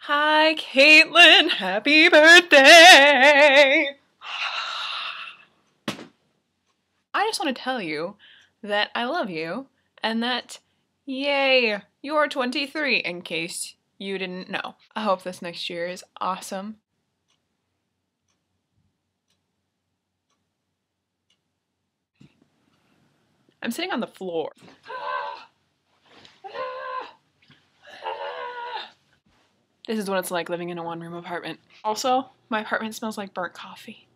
Hi, Caitlin. Happy birthday. I just want to tell you that I love you and that, yay, you're 23 in case you didn't know. I hope this next year is awesome. I'm sitting on the floor. This is what it's like living in a one-room apartment. Also, my apartment smells like burnt coffee.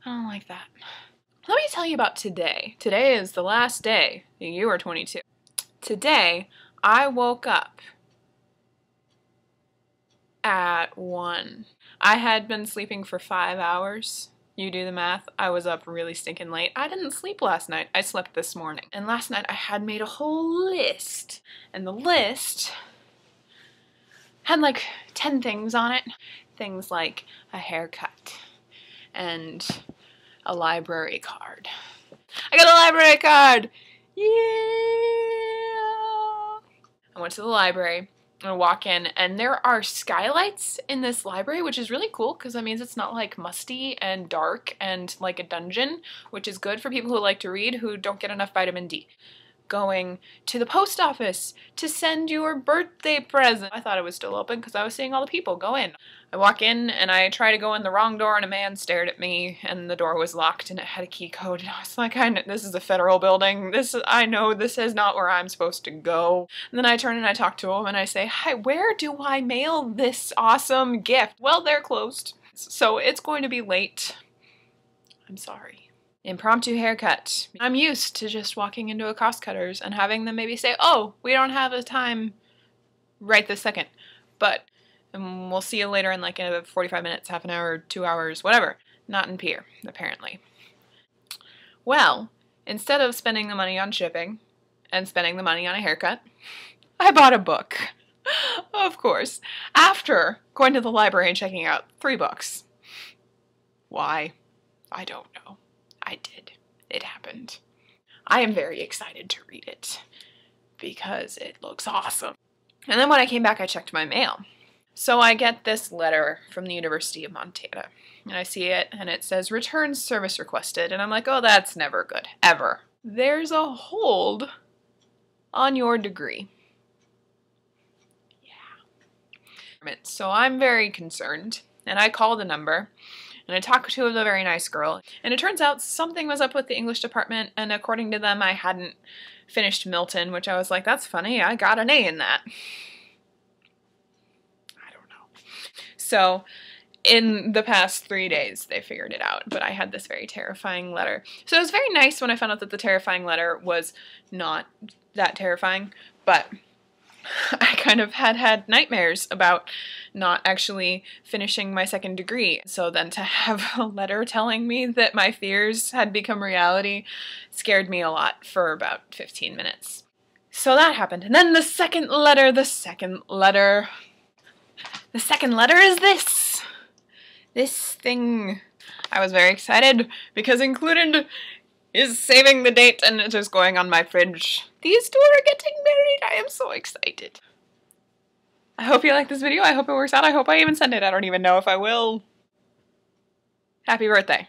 I don't like that. Let me tell you about today. Today is the last day that you are 22. Today, I woke up at 1. I had been sleeping for 5 hours. You do the math. I was up really stinking late. I didn't sleep last night. I slept this morning. And last night I had made a whole list. And the list had like 10 things on it. Things like a haircut and a library card. I got a library card! Yeah! I went to the library. I walk in and there are skylights in this library, which is really cool because that means it's not like musty and dark and like a dungeon, which is good for people who like to read who don't get enough vitamin D. Going to the post office to send your birthday present. I thought it was still open because I was seeing all the people go in. I walk in and I try to go in the wrong door and a man stared at me and the door was locked and it had a key code and I was like, this is a federal building. I know this is not where I'm supposed to go. And then I turn and I talk to him and I say, hi, where do I mail this awesome gift? Well, they're closed. So it's going to be late. I'm sorry. Impromptu haircut. I'm used to just walking into a cost cutters and having them maybe say, oh, we don't have a time right this second, but we'll see you later in like 45 minutes, half an hour, 2 hours, whatever. Not in Pier, apparently. Well, instead of spending the money on shipping and spending the money on a haircut, I bought a book. Of course. After going to the library and checking out 3 books. Why? I don't know. I did. It happened. I am very excited to read it because it looks awesome. And then when I came back, I checked my mail. So I get this letter from the University of Montana. And I see it, and it says, return service requested. And I'm like, oh, that's never good. Ever. There's a hold on your degree. Yeah. So I'm very concerned. And I call the number. And I talked to a very nice girl, and it turns out something was up with the English department, and according to them, I hadn't finished Milton, which I was like, that's funny, I got an A in that. I don't know. So, in the past 3 days, they figured it out, but I had this very terrifying letter. So it was very nice when I found out that the terrifying letter was not that terrifying, but I kind of had nightmares about not actually finishing my second degree. So then to have a letter telling me that my fears had become reality scared me a lot for about 15 minutes. So that happened. And then the second letter is this. This thing. I was very excited because included is saving the date and it is going on my fridge. These two are getting married. I am so excited. I hope you like this video. I hope it works out. I hope I even send it. I don't even know if I will. Happy birthday.